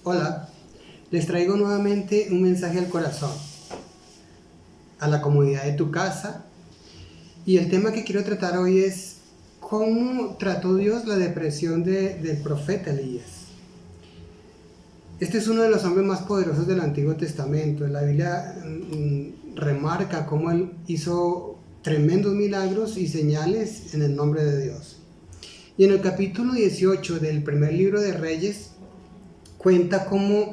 Hola, les traigo nuevamente un mensaje al corazón, a la comodidad de tu casa, y el tema que quiero tratar hoy es cómo trató Dios la depresión del profeta Elías. Este es uno de los hombres más poderosos del Antiguo Testamento. La Biblia remarca cómo él hizo tremendos milagros y señales en el nombre de Dios. Y en el capítulo 18 del primer libro de Reyes cuenta cómo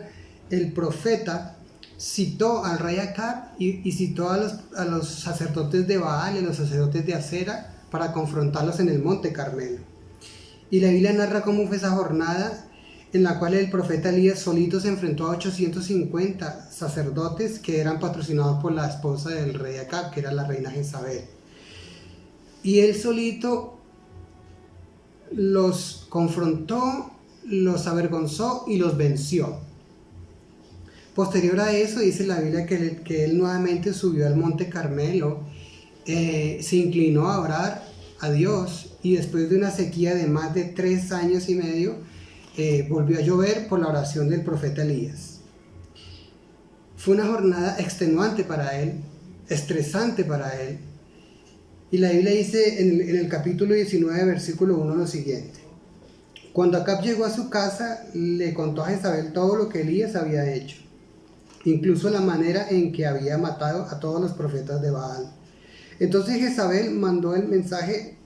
el profeta citó al rey Acab y citó a los sacerdotes de Baal y a los sacerdotes de Acera para confrontarlos en el monte Carmelo. Y la Biblia narra cómo fue esa jornada en la cual el profeta Elías solito se enfrentó a 850 sacerdotes que eran patrocinados por la esposa del rey Acab, que era la reina Jezabel. Y él solito los confrontó, los avergonzó y los venció. Posterior a eso dice la Biblia que él nuevamente subió al monte Carmelo, se inclinó a orar a Dios, y después de una sequía de más de 3 años y medio volvió a llover por la oración del profeta Elías. Fue una jornada extenuante para él, estresante para él, y la Biblia dice en el capítulo 19 versículo 1 lo siguiente: cuando Acab llegó a su casa, le contó a Jezabel todo lo que Elías había hecho, incluso la manera en que había matado a todos los profetas de Baal. Entonces Jezabel mandó el mensaje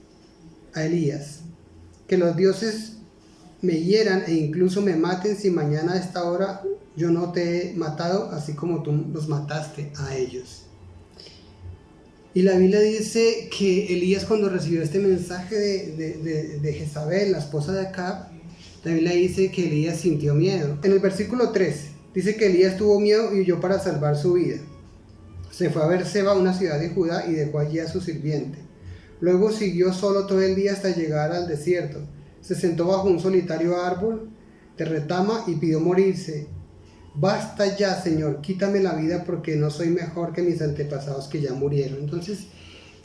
a Elías: que los dioses me hieran e incluso me maten si mañana a esta hora yo no te he matado, así como tú los mataste a ellos. Y la Biblia dice que Elías, cuando recibió este mensaje de Jezabel, la esposa de Acab, la Biblia dice que Elías sintió miedo. En el versículo 13 dice que Elías tuvo miedo y huyó para salvar su vida. Se fue a Beerseba, una ciudad de Judá, y dejó allí a su sirviente. Luego siguió solo todo el día hasta llegar al desierto. Se sentó bajo un solitario árbol de retama y pidió morirse. Basta ya, Señor, quítame la vida, porque no soy mejor que mis antepasados que ya murieron. Entonces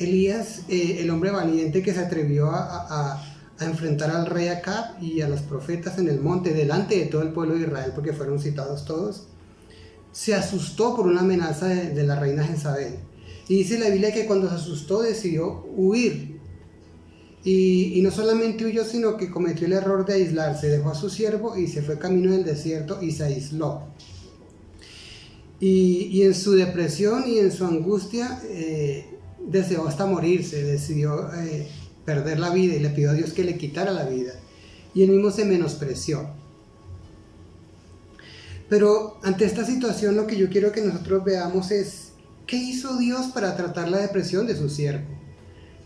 Elías, el hombre valiente que se atrevió a enfrentar al rey Acab y a los profetas en el monte, delante de todo el pueblo de Israel, porque fueron citados todos, se asustó por una amenaza de la reina Jezabel. Y dice la Biblia que cuando se asustó decidió huir. Y no solamente huyó, sino que cometió el error de aislarse. Dejó a su siervo y se fue camino del desierto y se aisló. Y en su depresión y en su angustia deseó hasta morirse, decidió perder la vida, y le pidió a Dios que le quitara la vida. Y él mismo se menospreció. Pero ante esta situación, lo que yo quiero que nosotros veamos es ¿qué hizo Dios para tratar la depresión de su siervo?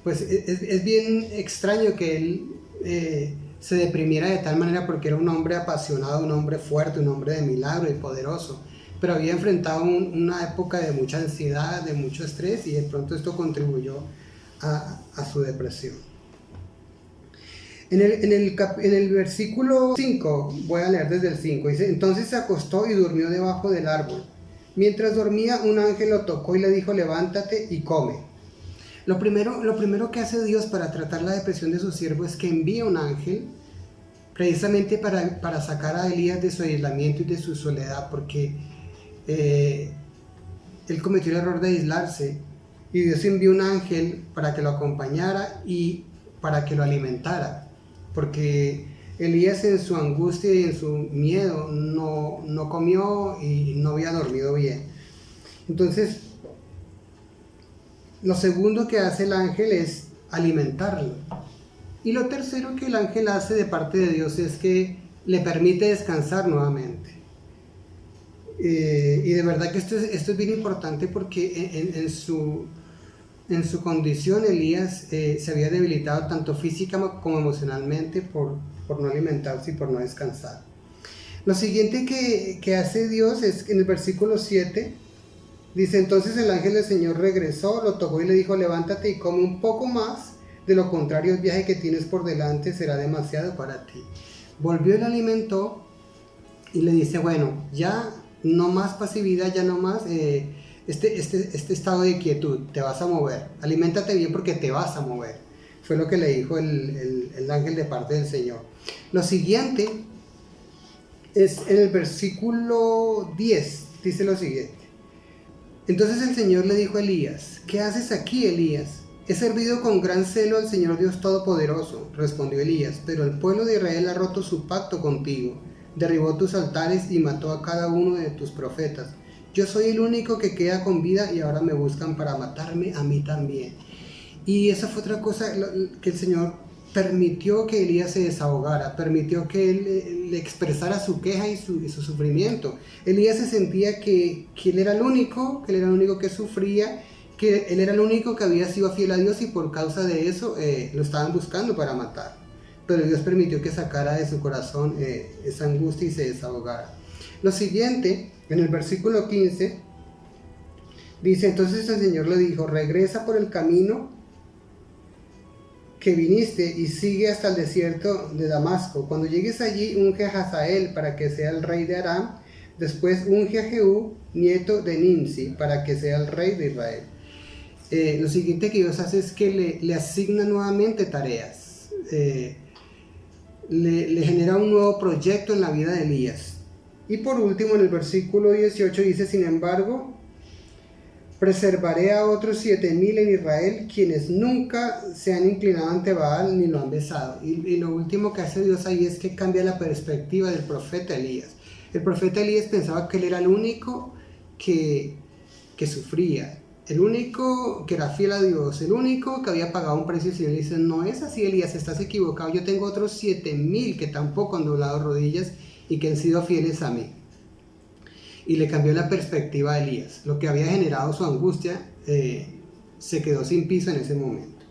Pues es bien extraño que él se deprimiera de tal manera, porque era un hombre apasionado, un hombre fuerte, un hombre de milagro y poderoso, pero había enfrentado una época de mucha ansiedad, de mucho estrés, y de pronto esto contribuyó a su depresión. En el versículo 5, voy a leer desde el 5, dice: entonces se acostó y durmió debajo del árbol. Mientras dormía, un ángel lo tocó y le dijo: levántate y come. Lo primero que hace Dios para tratar la depresión de su siervo es que envía un ángel, precisamente para sacar a Elías de su aislamiento y de su soledad, porque él cometió el error de aislarse, y Dios envió un ángel para que lo acompañara y para que lo alimentara, porque Elías, en su angustia y en su miedo, no comió y no había dormido bien. Entonces, lo segundo que hace el ángel es alimentarlo. Y lo tercero que el ángel hace de parte de Dios es que le permite descansar nuevamente. Y de verdad que esto es bien importante, porque en su condición Elías se había debilitado tanto física como emocionalmente por no alimentarse y por no descansar. Lo siguiente que hace Dios es en el versículo 7. Dice: entonces el ángel del Señor regresó, lo tocó y le dijo: levántate y come un poco más, de lo contrario el viaje que tienes por delante será demasiado para ti. Volvió y le alimentó, y le dice: bueno, ya no más pasividad, ya no más este estado de quietud, te vas a mover, aliméntate bien porque te vas a mover. Fue lo que le dijo el ángel de parte del Señor. Lo siguiente Es en el versículo 10, dice lo siguiente. Entonces el Señor le dijo a Elías: ¿qué haces aquí, Elías? He servido con gran celo al Señor Dios Todopoderoso, respondió Elías, pero el pueblo de Israel ha roto su pacto contigo, derribó tus altares y mató a cada uno de tus profetas. Yo soy el único que queda con vida y ahora me buscan para matarme a mí también. Y esa fue otra cosa que el Señor permitió que Elías se desahogara, permitió que él le expresara su queja y su sufrimiento. Elías se sentía que él era el único, que sufría, que él era el único que había sido fiel a Dios y por causa de eso lo estaban buscando para matar. Pero Dios permitió que sacara de su corazón esa angustia y se desahogara. Lo siguiente, en el versículo 15, dice: entonces el Señor le dijo: regresa por el camino que viniste y sigue hasta el desierto de Damasco. Cuando llegues allí, unge a Hazael para que sea el rey de Aram. Después unge a Jehú, nieto de Nimsi, para que sea el rey de Israel. Lo siguiente que Dios hace es que le asigna nuevamente tareas. Le genera un nuevo proyecto en la vida de Elías. Y por último, en el versículo 18 dice: sin embargo, preservaré a otros 7,000 en Israel, quienes nunca se han inclinado ante Baal ni lo han besado. Y lo último que hace Dios ahí es que cambia la perspectiva del profeta Elías. El profeta Elías pensaba que él era el único que sufría, el único que era fiel a Dios, el único que había pagado un precio. Y él dice: no es así, Elías, estás equivocado. Yo tengo otros 7,000 que tampoco han doblado rodillas y que han sido fieles a mí. Y le cambió la perspectiva a Elías. Lo que había generado su angustia se quedó sin piso en ese momento.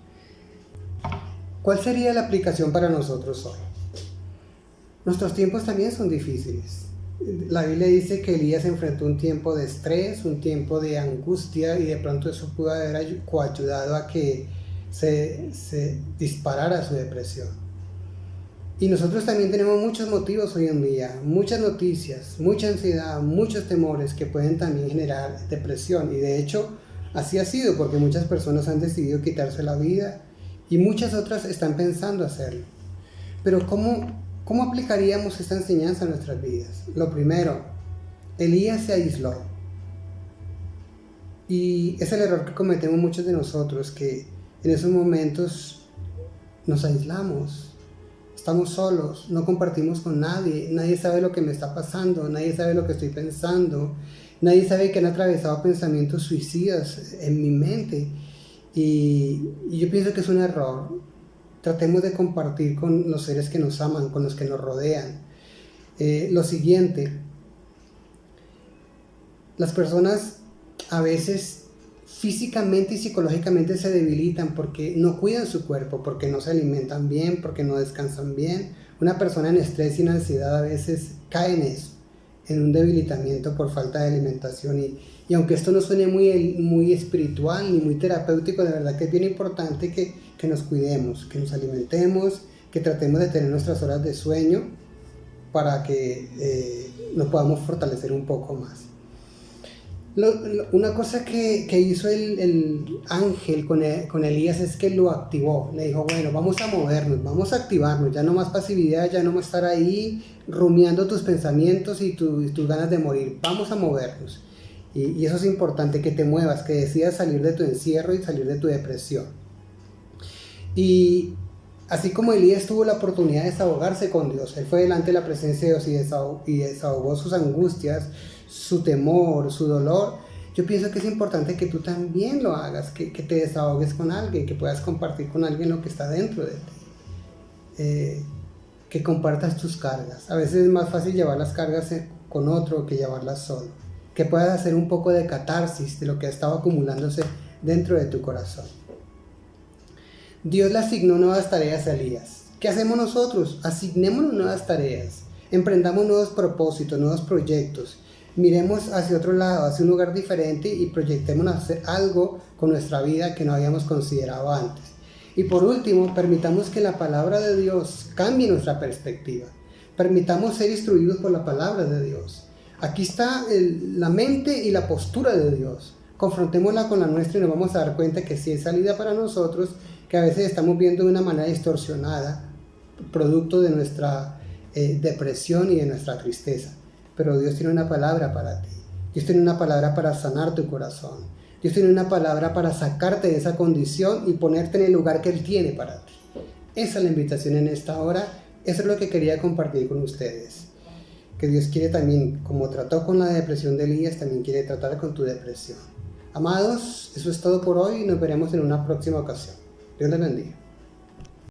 ¿Cuál sería la aplicación para nosotros hoy? Nuestros tiempos también son difíciles. La Biblia dice que Elías enfrentó un tiempo de estrés, un tiempo de angustia, y de pronto eso pudo haber coayudado a que se disparara su depresión. Y nosotros también tenemos muchos motivos hoy en día, muchas noticias, mucha ansiedad, muchos temores que pueden también generar depresión. Y de hecho, así ha sido, porque muchas personas han decidido quitarse la vida y muchas otras están pensando hacerlo. Pero ¿cómo aplicaríamos esta enseñanza a nuestras vidas? Lo primero, Elías se aisló. Y es el error que cometemos muchos de nosotros, que en esos momentos nos aislamos. Estamos solos, no compartimos con nadie, nadie sabe lo que me está pasando, nadie sabe lo que estoy pensando, nadie sabe que han atravesado pensamientos suicidas en mi mente. Y yo pienso que es un error. Tratemos de compartir con los seres que nos aman, con los que nos rodean. Lo siguiente, las personas a veces físicamente y psicológicamente se debilitan porque no cuidan su cuerpo, porque no se alimentan bien, porque no descansan bien. Una persona en estrés y en ansiedad a veces cae en eso, en un debilitamiento por falta de alimentación. Y aunque esto no suene muy espiritual ni muy terapéutico, de verdad que es bien importante que nos cuidemos, que nos alimentemos, que tratemos de tener nuestras horas de sueño para que nos podamos fortalecer un poco más. Una cosa que hizo el ángel con Elías es que lo activó. Le dijo: bueno, vamos a movernos, vamos a activarnos, ya no más pasividad, ya no más estar ahí rumiando tus pensamientos y tus ganas de morir, vamos a movernos. Y eso es importante, que te muevas, que decidas salir de tu encierro y salir de tu depresión. Y así como Elías tuvo la oportunidad de desahogarse con Dios, él fue delante de la presencia de Dios y desahogó sus angustias, su temor, su dolor. Yo pienso que es importante que tú también lo hagas, que te desahogues con alguien, que puedas compartir con alguien lo que está dentro de ti, que compartas tus cargas. A veces es más fácil llevar las cargas con otro que llevarlas solo, que puedas hacer un poco de catarsis de lo que ha estado acumulándose dentro de tu corazón. Dios le asignó nuevas tareas a Elías. ¿Qué hacemos nosotros? Asignémonos nuevas tareas, emprendamos nuevos propósitos, nuevos proyectos. Miremos hacia otro lado, hacia un lugar diferente y proyectémonos a hacer algo con nuestra vida que no habíamos considerado antes. Y por último, permitamos que la palabra de Dios cambie nuestra perspectiva. Permitamos ser instruidos por la palabra de Dios. Aquí está la mente y la postura de Dios. Confrontémosla con la nuestra y nos vamos a dar cuenta que sí hay salida para nosotros, que a veces estamos viendo de una manera distorsionada, producto de nuestra depresión y de nuestra tristeza. Pero Dios tiene una palabra para ti. Dios tiene una palabra para sanar tu corazón. Dios tiene una palabra para sacarte de esa condición y ponerte en el lugar que Él tiene para ti. Esa es la invitación en esta hora. Eso es lo que quería compartir con ustedes. Que Dios quiere también, como trató con la depresión de Elías, también quiere tratar con tu depresión. Amados, eso es todo por hoy y nos veremos en una próxima ocasión. Dios les bendiga.